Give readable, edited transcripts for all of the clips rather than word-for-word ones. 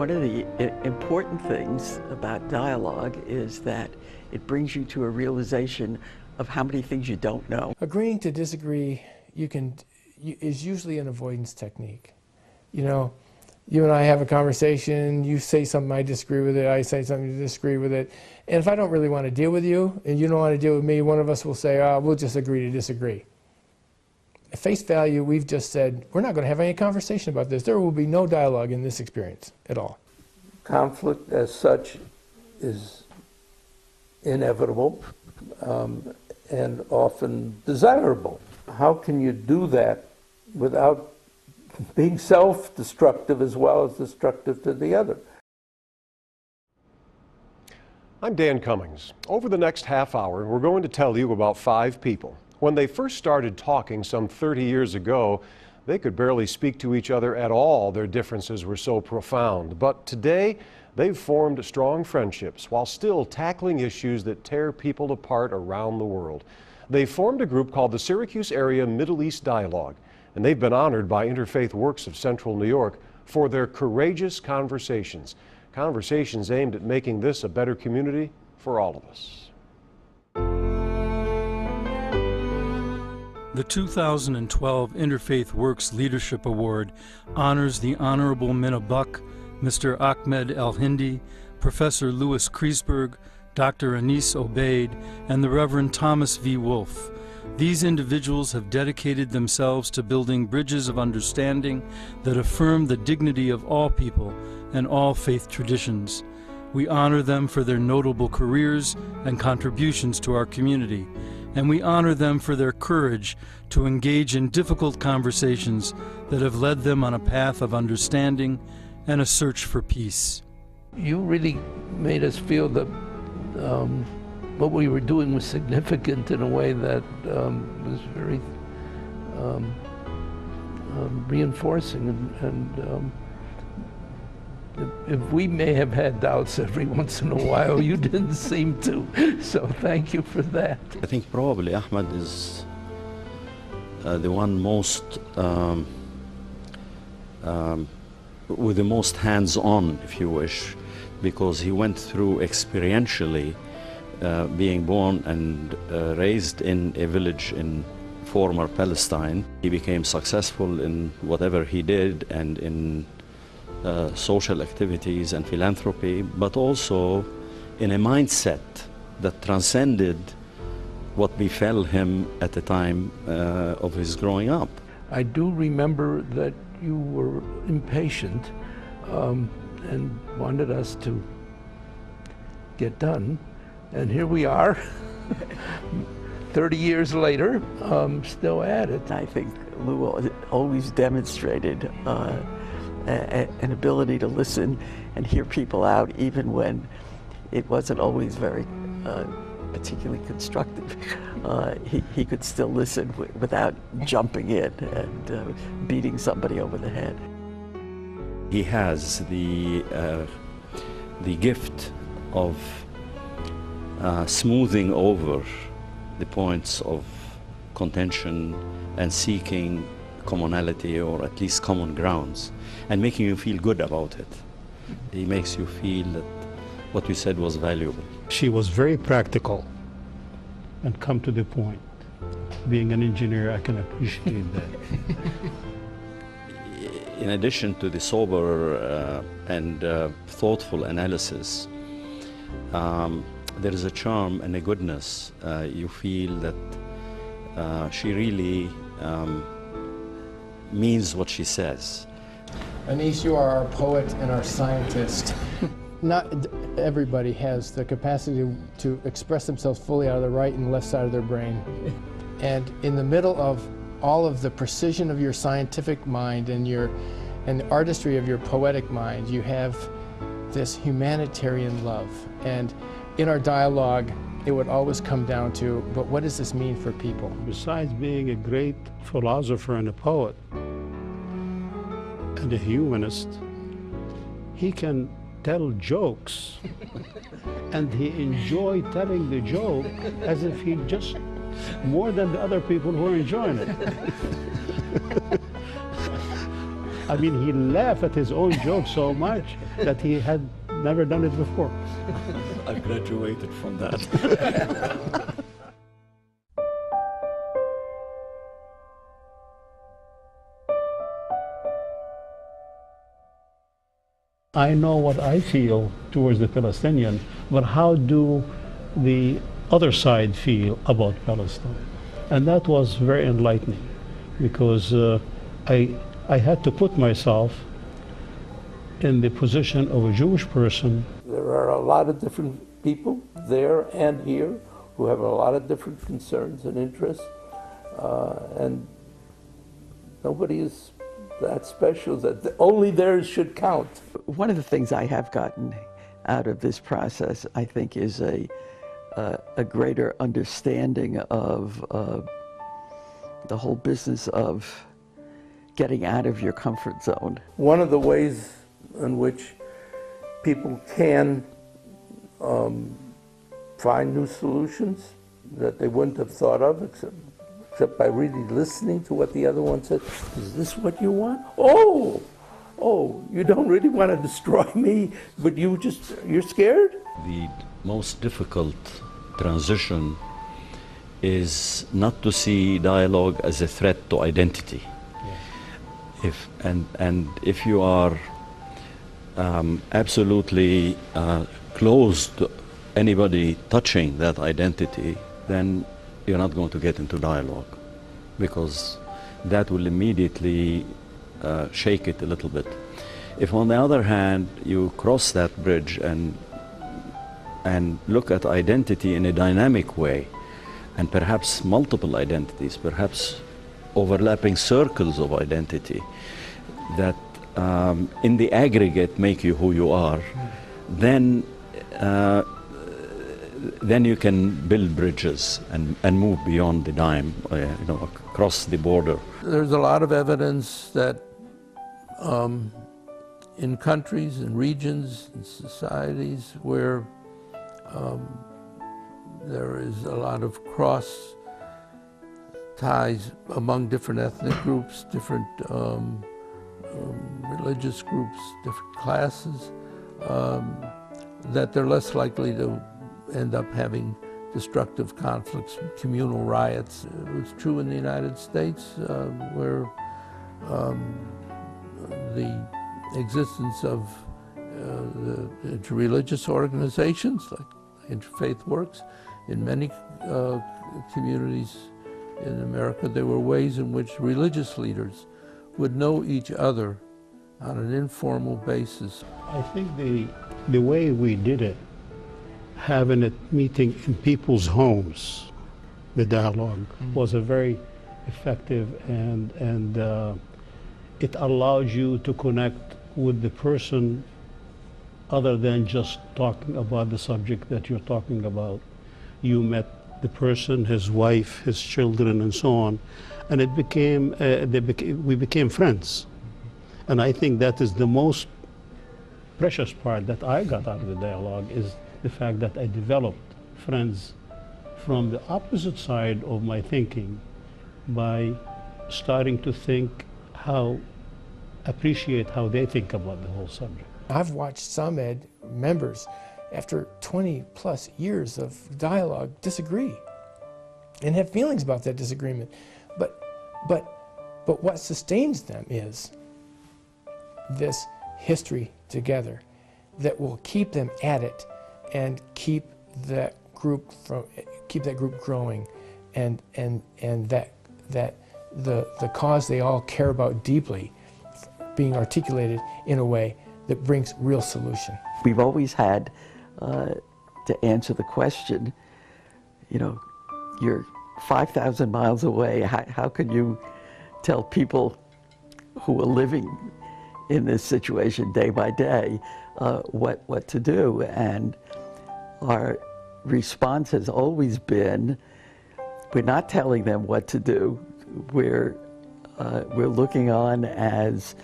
One of the important things about dialogue is that it brings you to a realization of how many things you don't know. Agreeing to disagree is usually an avoidance technique. You know, you and I have a conversation, you say something, I disagree with it, I say something, you disagree with it. And if I don't really want to deal with you, and you don't want to deal with me, one of us will say, oh, we'll just agree to disagree. At face value, we've just said, we're not going to have any conversation about this. There will be no dialogue in this experience at all. Conflict as such is inevitable and often desirable. How can you do that without being self-destructive as well as destructive to the other? I'm Dan Cummings. Over the next half hour, we're going to tell you about 5 people. When they first started talking some 30 years ago, they could barely speak to each other at all. Their differences were so profound. But today, they've formed strong friendships while still tackling issues that tear people apart around the world. They formed a group called the Syracuse Area Middle East Dialogue, and they've been honored by InterFaith Works of Central New York for their courageous conversations. Conversations aimed at making this a better community for all of us. The 2012 InterFaith Works Leadership Award honors the Honorable Minna Buck, Mr. Ahmed El-Hindi, Professor Louis Kriesberg, Dr. Anis Obeid, and the Reverend Thomas V. Wolfe. These individuals have dedicated themselves to building bridges of understanding that affirm the dignity of all people and all faith traditions. We honor them for their notable careers and contributions to our community, and we honor them for their courage to engage in difficult conversations that have led them on a path of understanding and a search for peace. You really made us feel that what we were doing was significant in a way that was very reinforcing, and if we may have had doubts every once in a while, you didn't seem to, so thank you for that. I think probably Ahmed is the one most with the most hands-on, if you wish, because he went through experientially being born and raised in a village in former Palestine. He became successful in whatever he did and in social activities and philanthropy, but also in a mindset that transcended what befell him at the time of his growing up. I do remember that you were impatient and wanted us to get done, and here we are 30 years later, still at it. I think Lou always demonstrated an ability to listen and hear people out, even when it wasn't always very particularly constructive. He could still listen without jumping in and beating somebody over the head. He has the gift of smoothing over the points of contention and seeking commonality, or at least common grounds, and making you feel good about it. He makes you feel that what we said was valuable. She was very practical and come to the point. Being an engineer, I can appreciate that. In addition to the sober and thoughtful analysis, there is a charm and a goodness. You feel that she really means what she says. Anis, you are our poet and our scientist. Not everybody has the capacity to express themselves fully out of the right and left side of their brain. And in the middle of all of the precision of your scientific mind and the artistry of your poetic mind, you have this humanitarian love. And in our dialogue, it would always come down to, but what does this mean for people? Besides being a great philosopher and a poet and a humanist, he can tell jokes, and he enjoyed telling the joke as if he just more than the other people who are enjoying it. I mean, he laughed at his own joke so much that he had never done it before. I graduated from that. I know what I feel towards the Palestinian, but how do the other side feel about Palestine? And that was very enlightening, because I had to put myself in the position of a Jewish person. There are a lot of different people there and here who have a lot of different concerns and interests, and nobody is that special that only theirs should count. One of the things I have gotten out of this process, I think, is a greater understanding of the whole business of getting out of your comfort zone. One of the ways in which people can find new solutions that they wouldn't have thought of except by really listening to what the other one said. Is this what you want? Oh, you don't really want to destroy me, but you're scared? The most difficult transition is not to see dialogue as a threat to identity. If you are absolutely closed to anybody touching that identity, then you're not going to get into dialogue, because that will immediately shake it a little bit. If, on the other hand, you cross that bridge and look at identity in a dynamic way, and perhaps multiple identities, perhaps overlapping circles of identity that in the aggregate make you who you are, then you can build bridges and move beyond the dime, across the border. There's a lot of evidence that in countries and regions and societies where there is a lot of cross ties among different ethnic groups, different religious groups, different classes, that they're less likely to end up having destructive conflicts, communal riots. It was true in the United States, where the existence of the religious organizations like InterFaith Works, in many communities in America, there were ways in which religious leaders would know each other on an informal basis. I think the way we did it, having it meeting in people's homes, the dialogue, was a very effective, and it allowed you to connect with the person other than just talking about the subject that you're talking about. You met the person, his wife, his children, and so on, and it became, we became friends. And I think that is the most precious part that I got out of the dialogue, is the fact that I developed friends from the opposite side of my thinking by starting to appreciate how they think about the whole subject. I've watched some ed members, after 20 plus years of dialogue, disagree and have feelings about that disagreement. But what sustains them is this history together that will keep them at it and keep that group growing, and that the cause they all care about deeply being articulated in a way that brings real solution. We've always had to answer the question, you're 5,000 miles away. How can you tell people who are living in this situation day by day what to do? And our response has always been, we're not telling them what to do. We're looking on as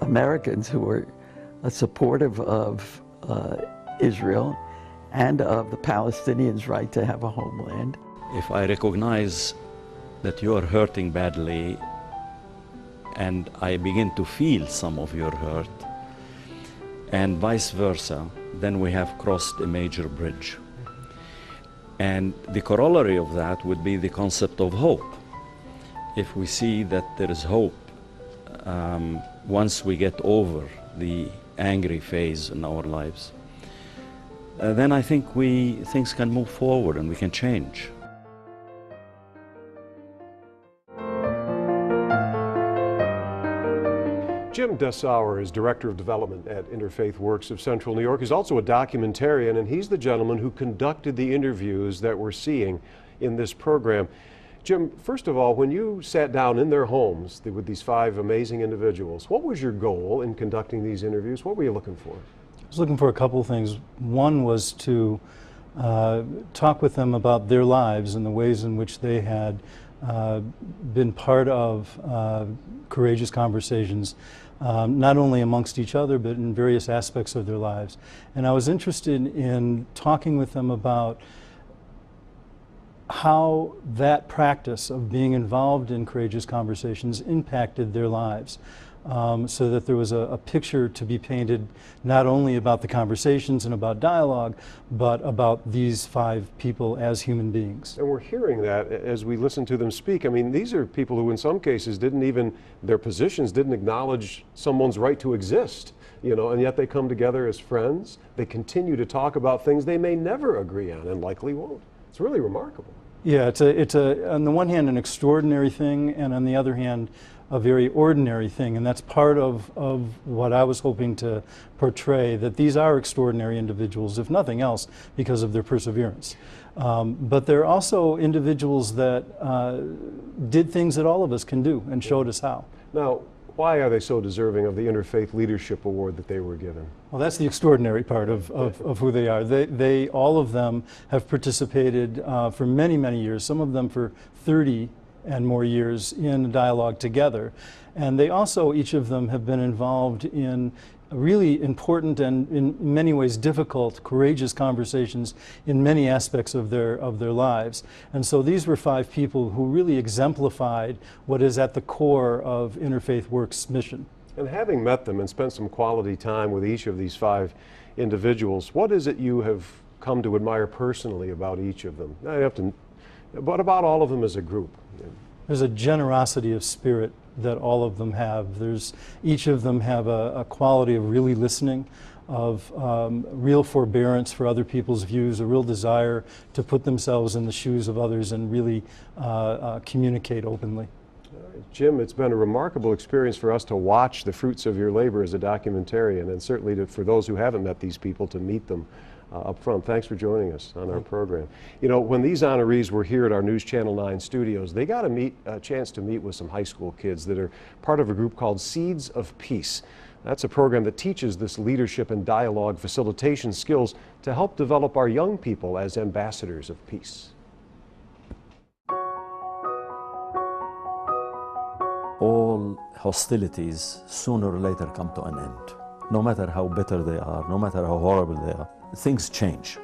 Americans who are supportive of Israel and of the Palestinians' right to have a homeland. If I recognize that you are hurting badly, and I begin to feel some of your hurt, and vice versa, then we have crossed a major bridge. And the corollary of that would be the concept of hope. If we see that there is hope once we get over the angry phase in our lives, then I think things can move forward and we can change. Jim Dessauer is Director of Development at InterFaith Works of Central New York. He's also a documentarian, and he's the gentleman who conducted the interviews that we're seeing in this program. Jim, first of all, when you sat down in their homes with these 5 amazing individuals, what was your goal in conducting these interviews? What were you looking for? I was looking for a couple of things. One was to talk with them about their lives and the ways in which they had been part of courageous conversations, not only amongst each other, but in various aspects of their lives. And I was interested in talking with them about how that practice of being involved in courageous conversations impacted their lives, so that there was a picture to be painted not only about the conversations and about dialogue, but about these 5 people as human beings. And we're hearing that as we listen to them speak. I mean, these are people who in some cases their positions didn't acknowledge someone's right to exist, you know, and yet they come together as friends. They continue to talk about things they may never agree on and likely won't. It's really remarkable. Yeah, it's on the one hand an extraordinary thing, and on the other hand a very ordinary thing, and that's part of what I was hoping to portray, that these are extraordinary individuals, if nothing else, because of their perseverance. But they're also individuals that did things that all of us can do and showed us how. Now, why are they so deserving of the Interfaith Leadership Award that they were given? Well, that's the extraordinary part of who they are. They all of them have participated for many, many years, some of them for 30 and more years in dialogue together. And they also, each of them, have been involved in really important and in many ways difficult, courageous conversations in many aspects of their lives. And so these were 5 people who really exemplified what is at the core of InterFaith Works' mission. And having met them and spent some quality time with each of these 5 individuals, what is it you have come to admire personally about each of them? But about all of them as a group? There's a generosity of spirit that all of them have. Each of them have a quality of really listening, of real forbearance for other people's views, a real desire to put themselves in the shoes of others and really communicate openly. Jim, it's been a remarkable experience for us to watch the fruits of your labor as a documentarian, and certainly for those who haven't met these people, to meet them up front. Thanks for joining us on our program. You know, when these honorees were here at our News Channel 9 studios, they got a chance to meet with some high school kids that are part of a group called Seeds of Peace. That's a program that teaches this leadership and dialogue facilitation skills to help develop our young people as ambassadors of peace. All hostilities sooner or later come to an end. No matter how bitter they are, no matter how horrible they are, things change.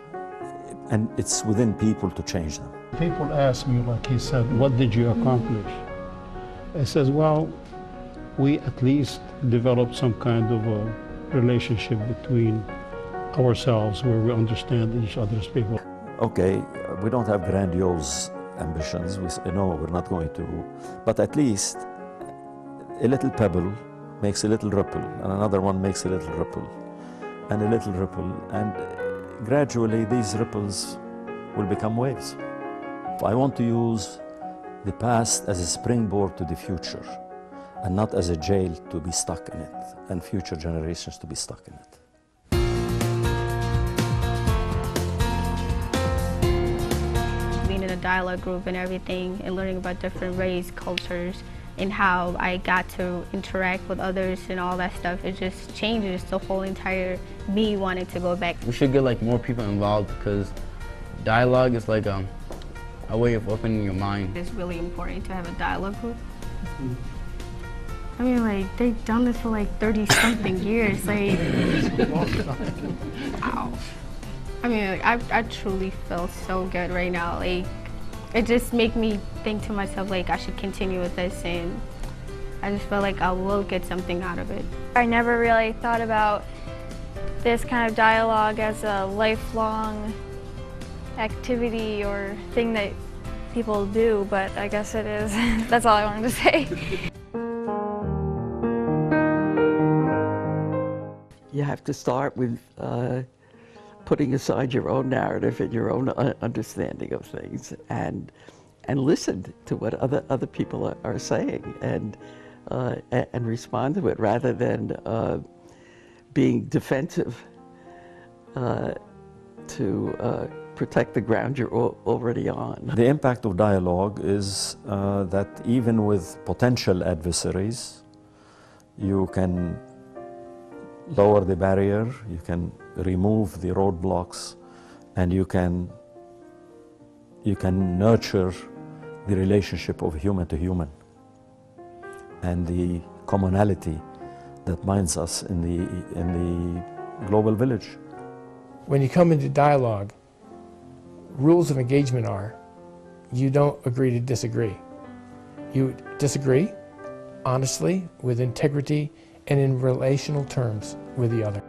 And it's within people to change them. People ask me, like he said, what did you accomplish? I says, well, we at least developed some kind of a relationship between ourselves where we understand each other's people. Okay, we don't have grandiose ambitions. We say, no, we're not going to. But at least a little pebble makes a little ripple, and another one makes a little ripple, and a little ripple, and gradually these ripples will become waves. I want to use the past as a springboard to the future, and not as a jail to be stuck in it, and future generations to be stuck in it. Being in a dialogue group and everything, and learning about different race, cultures, and how I got to interact with others and all that stuff, it just changes the whole entire me wanting to go back. We should get like more people involved, because dialogue is like a way of opening your mind. It's really important to have a dialogue group. I mean, like, they've done this for like 30-something years. Like, wow. I mean, like, I truly feel so good right now. Like, it just makes me think to myself, like, I should continue with this and I just feel like I will get something out of it. I never really thought about this kind of dialogue as a lifelong activity or thing that people do, but I guess it is. That's all I wanted to say. You have to start with putting aside your own narrative and your own understanding of things, and listen to what other people are saying, and respond to it rather than being defensive to protect the ground you're already on. The impact of dialogue is that even with potential adversaries, you can lower the barrier, you can remove the roadblocks, and you can nurture the relationship of human to human and the commonality that binds us in the global village. When you come into dialogue, rules of engagement are, you don't agree to disagree. You disagree honestly, with integrity, and in relational terms with the other.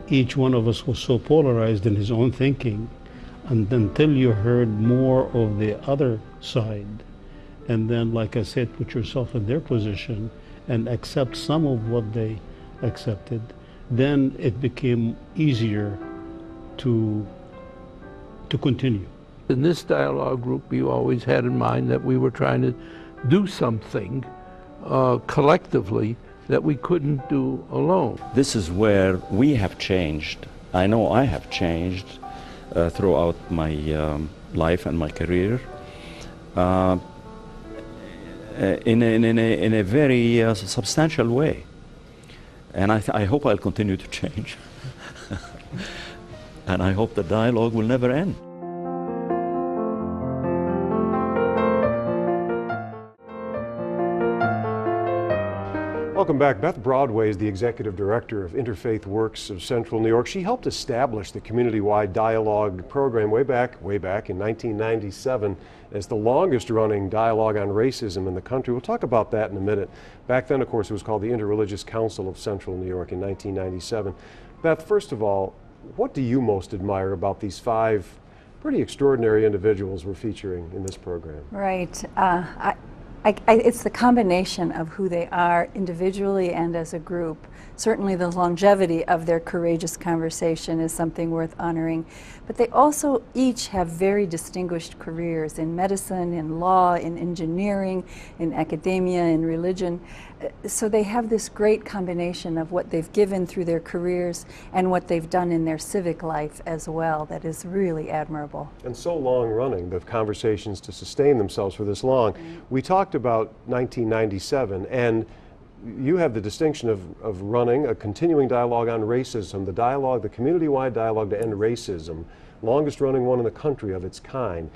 Each one of us was so polarized in his own thinking, and until you heard more of the other side, and then, like I said, put yourself in their position and accept some of what they accepted, then it became easier to continue. In this dialogue group, we always had in mind that we were trying to do something collectively that we couldn't do alone. This is where we have changed. I know I have changed throughout my life and my career in a very substantial way. And I hope I'll continue to change. And I hope the dialogue will never end. Welcome back. Beth Broadway is the Executive Director of InterFaith Works of Central New York. She helped establish the community-wide dialogue program way back in 1997 as the longest-running dialogue on racism in the country. We'll talk about that in a minute. Back then, of course, it was called the Interreligious Council of Central New York in 1997. Beth, first of all, what do you most admire about these 5 pretty extraordinary individuals we're featuring in this program? Right. It's the combination of who they are individually and as a group. Certainly the longevity of their courageous conversation is something worth honoring, but they also each have very distinguished careers in medicine, in law, in engineering, in academia, in religion. So they have this great combination of what they've given through their careers and what they've done in their civic life as well that is really admirable. And so long running, the conversations to sustain themselves for this long. We talked about 1997, and you have the distinction of running a continuing dialogue on racism, the community-wide dialogue to end racism, longest running one in the country of its kind.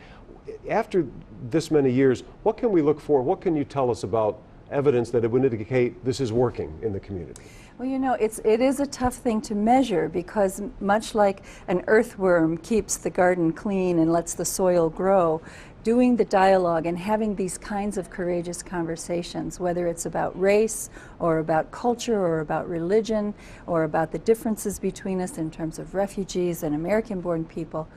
After this many years, what can we look for? What can you tell us about evidence that it would indicate this is working in the community? Well, you know, it is a tough thing to measure because much like an earthworm keeps the garden clean and lets the soil grow, doing the dialogue and having these kinds of courageous conversations, whether it's about race or about culture or about religion or about the differences between us in terms of refugees and American-born people,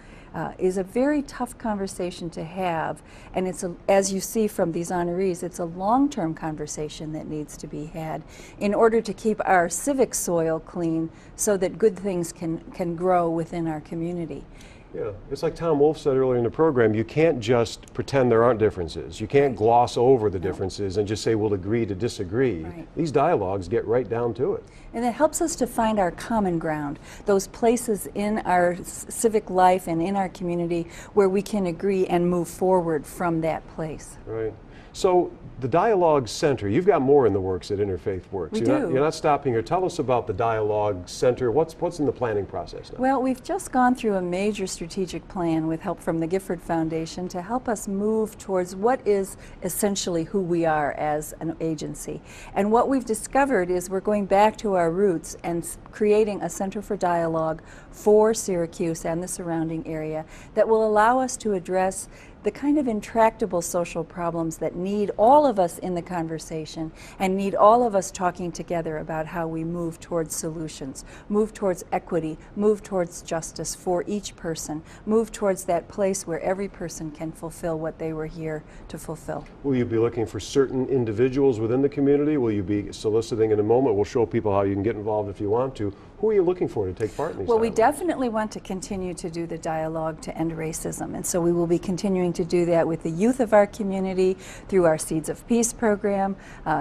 is a very tough conversation to have. And it's, as you see from these honorees, it's a long-term conversation that needs to be had in order to keep our civic soil clean so that good things can grow within our community. Yeah, it's like Tom Wolfe said earlier in the program, you can't just pretend there aren't differences. You can't gloss over the differences and just say we'll agree to disagree. Right. These dialogues get right down to it. And it helps us to find our common ground, those places in our civic life and in our community where we can agree and move forward from that place. Right. So the Dialogue Center, you've got more in the works at InterFaith Works. You're not stopping here. Tell us about the Dialogue Center. What's in the planning process now? Well, we've just gone through a major strategic plan with help from the Gifford Foundation to help us move towards what is essentially who we are as an agency. And what we've discovered is we're going back to our roots and creating a Center for Dialogue for Syracuse and the surrounding area that will allow us to address the kind of intractable social problems that need all of us in the conversation and need all of us talking together about how we move towards solutions, move towards equity, move towards justice for each person, move towards that place where every person can fulfill what they were here to fulfill. Will you be looking for certain individuals within the community? Will you be soliciting in a moment? We'll show people how you can get involved if you want to. Who are you looking for to take part in these Well, we dialogues? definitely want to continue to do the dialogue to end racism, and so we will be continuing to do that with the youth of our community, through our Seeds of Peace program,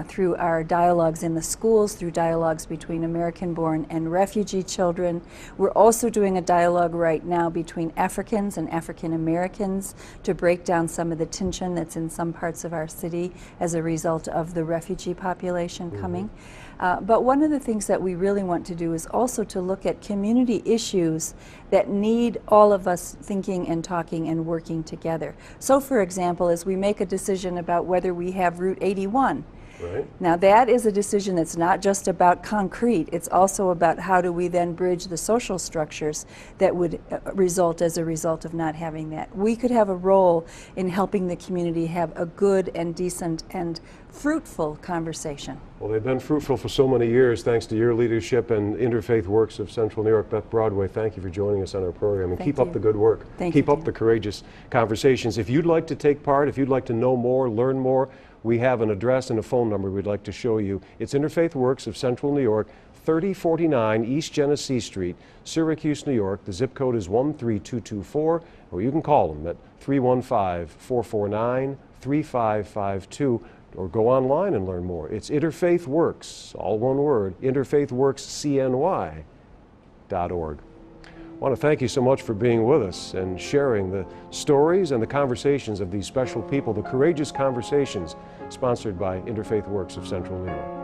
through our dialogues in the schools, through dialogues between American-born and refugee children. We're also doing a dialogue right now between Africans and African Americans to break down some of the tension that's in some parts of our city as a result of the refugee population coming. But one of the things that we really want to do is also to look at community issues that need all of us thinking and talking and working together. So, for example, as we make a decision about whether we have Route 81, Right. now that is a decision that's not just about concrete, it's also about how do we then bridge the social structures that would result as a result of not having that. We could have a role in helping the community have a good and decent and fruitful conversation. Well, they've been fruitful for so many years thanks to your leadership and InterFaith Works of Central New York. Beth Broadway, thank you for joining us on our program, and Thank keep you. up the good work. Thank Keep you, up Tim. the courageous conversations. If you'd like to take part, if you'd like to know more, learn more, we have an address and a phone number we'd like to show you. It's InterFaith Works of Central New York, 3049 East Genesee Street, Syracuse, New York. The zip code is 13224, or you can call them at 315-449-3552, or go online and learn more. It's InterFaith Works, all one word, interfaithworkscny.org. I want to thank you so much for being with us and sharing the stories and the conversations of these special people, the courageous conversations sponsored by InterFaith Works of Central New York.